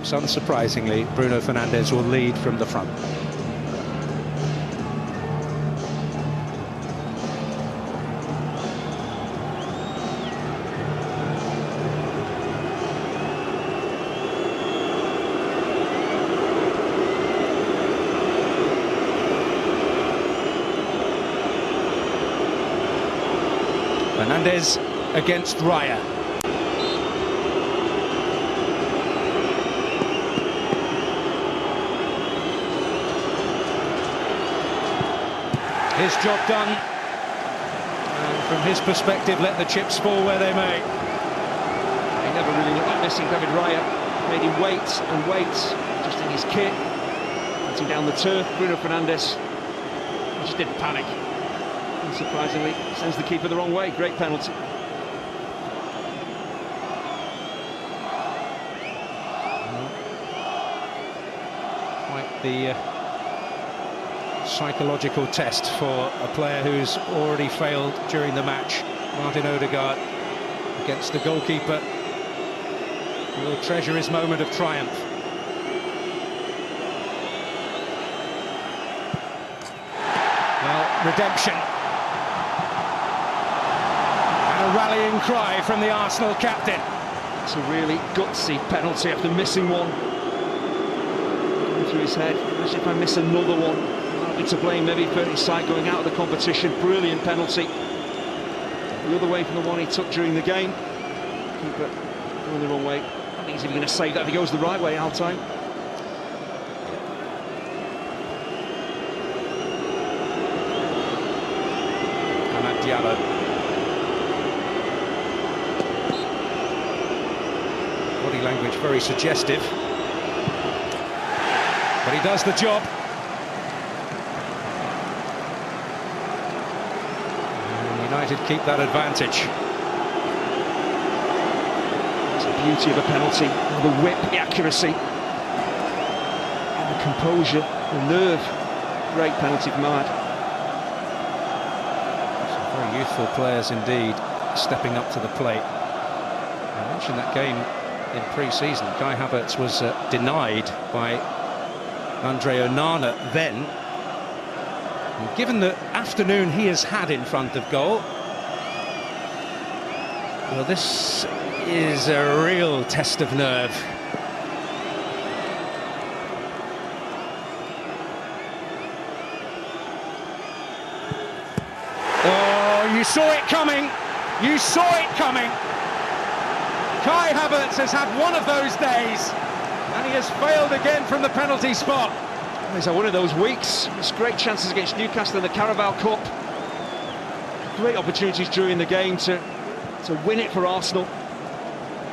perhaps unsurprisingly, Bruno Fernandes will lead from the front. Fernandes against Raya. His job done, and from his perspective, let the chips fall where they may. He never really looked like missing David Raya. Made him wait and wait, just in his kit, hunting down the turf. Bruno Fernandes just didn't panic. Unsurprisingly, sends the keeper the wrong way. Great penalty. Quite the psychological test for a player who's already failed during the match. Martin Odegaard against the goalkeeper. Will treasure his moment of triumph. Well, redemption. And a rallying cry from the Arsenal captain. It's a really gutsy penalty after missing one. Going through his head. Imagine if I miss another one. I'll be to blame maybe for his side going out of the competition. Brilliant penalty. The other way from the one he took during the game. Keeper going the wrong way. I think he's even going to save that if he goes the right way, Altay. Amad Diallo. Body language very suggestive. But he does the job. And United keep that advantage. Beauty of a penalty, the whip, the accuracy, and the composure, the nerve. Great penalty from Ahmad. Some very youthful players indeed, stepping up to the plate. I mentioned that game in pre-season. Kai Havertz was denied by Andre Onana then. And given the afternoon he has had in front of goal, well, this is a real test of nerve. Oh, you saw it coming. You saw it coming. Kai Havertz has had one of those days, and he has failed again from the penalty spot. He's had one of those weeks. It's great chances against Newcastle in the Carabao Cup. Great opportunities during the game to win it for Arsenal.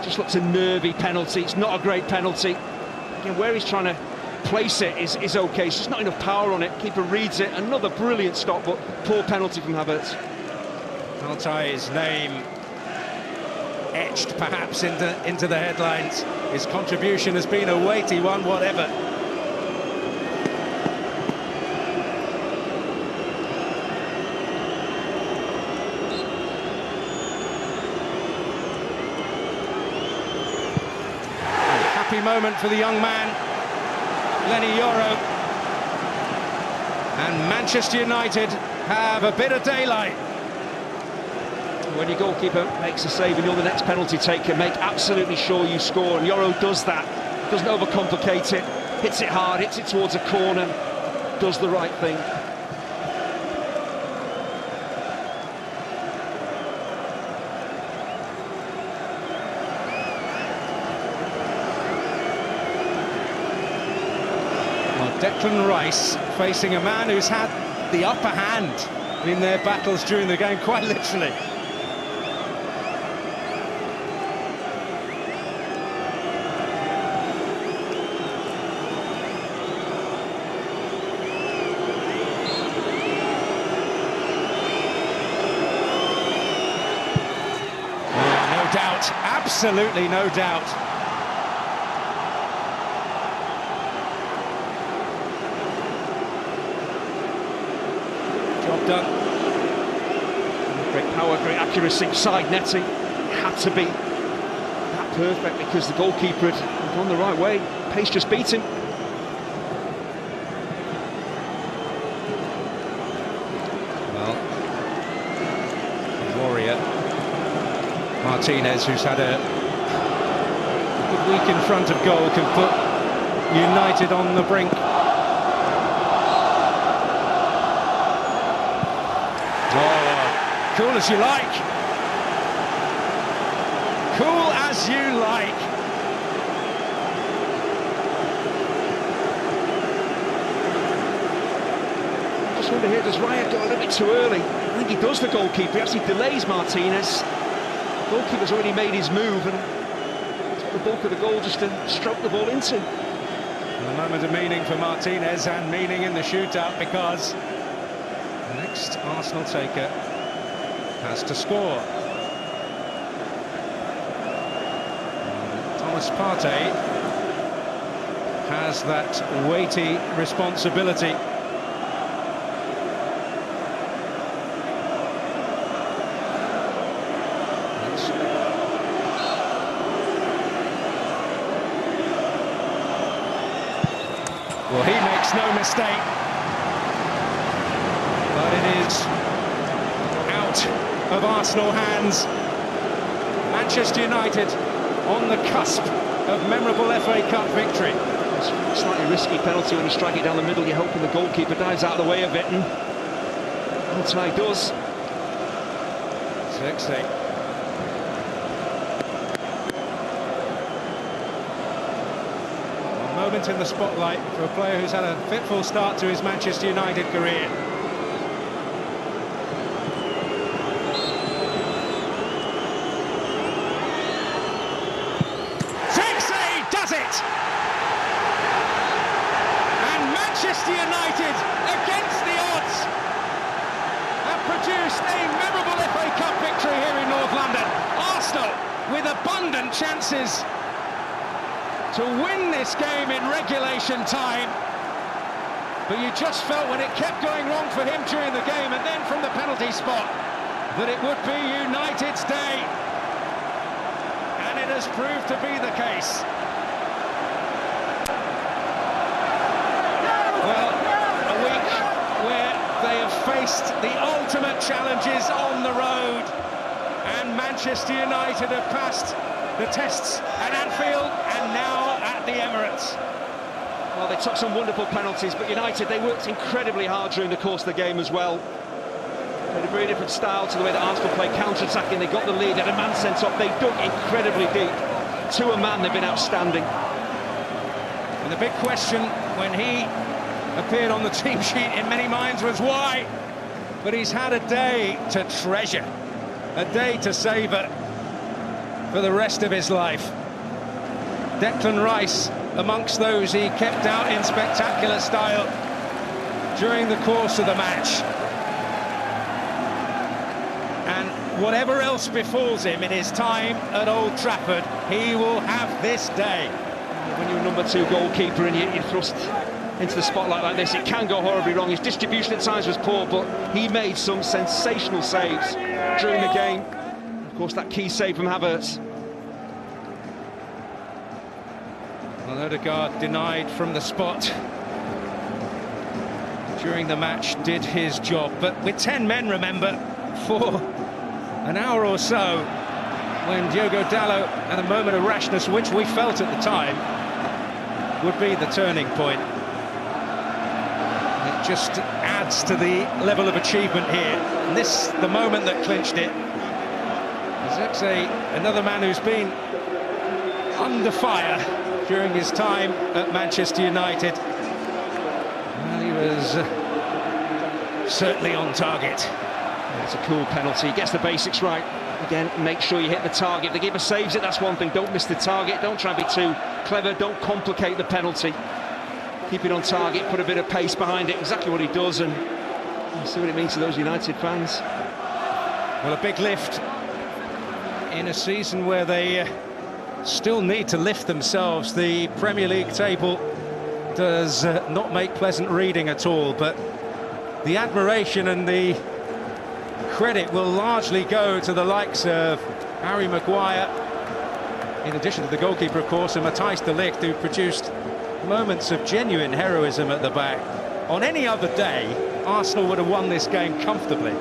Just looks a nervy penalty. It's not a great penalty. Again, where he's trying to place it is okay. It's just not enough power on it. Keeper reads it. Another brilliant stop, but poor penalty from Havertz. Altay's name etched perhaps into the headlines. His contribution has been a weighty one, whatever. Happy moment for the young man, Lenny Yoro, and Manchester United have a bit of daylight. When your goalkeeper makes a save and you're the next penalty taker, make absolutely sure you score, and Yoro does that. Doesn't overcomplicate it, hits it hard, hits it towards a corner, does the right thing. Declan Rice facing a man who's had the upper hand in their battles during the game, quite literally. No doubt, absolutely no doubt. Job done. Great power, great accuracy, side netting. It had to be that perfect because the goalkeeper had gone the right way. Pace just beat him. Well, warrior Martinez, who's had a good week in front of goal, can put United on the brink. Oh, cool as you like. Cool as you like. Just wonder here, does Raya go a little bit too early? I think he does, the goalkeeper. He actually delays Martinez. The goalkeeper's already made his move and took the bulk of the goal just to stroke the ball into. And a moment of meaning for Martinez and meaning in the shootout, because the next Arsenal taker has to score. Thomas Partey has that weighty responsibility. Well, he makes no mistake, but it is out of Arsenal hands. Manchester United on the cusp of memorable FA Cup victory. It's a slightly risky penalty when you strike it down the middle. You're hoping the goalkeeper dives out of the way of it, and M4NCH3ST3R does. 6-8. Moment in the spotlight for a player who's had a fitful start to his Manchester United career. Does it! And Manchester United, against the odds, have produced a memorable FA Cup victory here in North London. Arsenal with abundant chances to win this game in regulation time, but you just felt when it kept going wrong for him during the game and then from the penalty spot that it would be United's day, and it has proved to be the case. Well, a week where they have faced the ultimate challenges on the road, and Manchester United have passed the tests at Anfield and now at the Emirates. Well, they took some wonderful penalties, but United, they worked incredibly hard during the course of the game as well. Played a very different style to the way that Arsenal played, counter-attacking. They got the lead, had a man sent off. They dug incredibly deep. To a man, they've been outstanding. And the big question when he appeared on the team sheet in many minds was why? But he's had a day to treasure, a day to savour for the rest of his life. Declan Rice amongst those he kept out in spectacular style during the course of the match. And whatever else befalls him in his time at Old Trafford, he will have this day. When you're number two goalkeeper and you're thrust into the spotlight like this, it can go horribly wrong. His distribution at times was poor, but he made some sensational saves during the game. Of course, that key save from Havertz. Well, Odegaard, denied from the spot during the match, did his job. But with 10 men, remember, for an hour or so, when Diogo Dalot had a moment of rashness, which we felt at the time would be the turning point. It just adds to the level of achievement here. And this, the moment that clinched it. Zirkzee, another man who's been under fire during his time at Manchester United. Well, he was certainly on target. It's a cool penalty. He gets the basics right. Again, make sure you hit the target. The keeper saves it, that's one thing. Don't miss the target. Don't try and be too clever. Don't complicate the penalty. Keep it on target, put a bit of pace behind it. Exactly what he does, and you see what it means to those United fans. Well, a big lift in a season where they still need to lift themselves. The Premier League table does not make pleasant reading at all, but the admiration and the credit will largely go to the likes of Harry Maguire in addition to the goalkeeper, of course, and Matthijs de Ligt, who produced moments of genuine heroism at the back. On any other day, Arsenal would have won this game comfortably.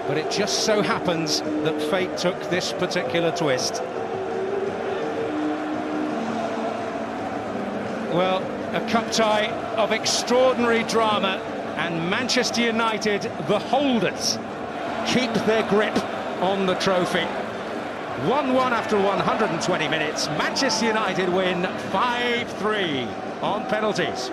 But it just so happens that fate took this particular twist. Well, a cup tie of extraordinary drama, and Manchester United, the holders, keep their grip on the trophy. 1-1 after 120 minutes. Manchester United win 5-3 on penalties.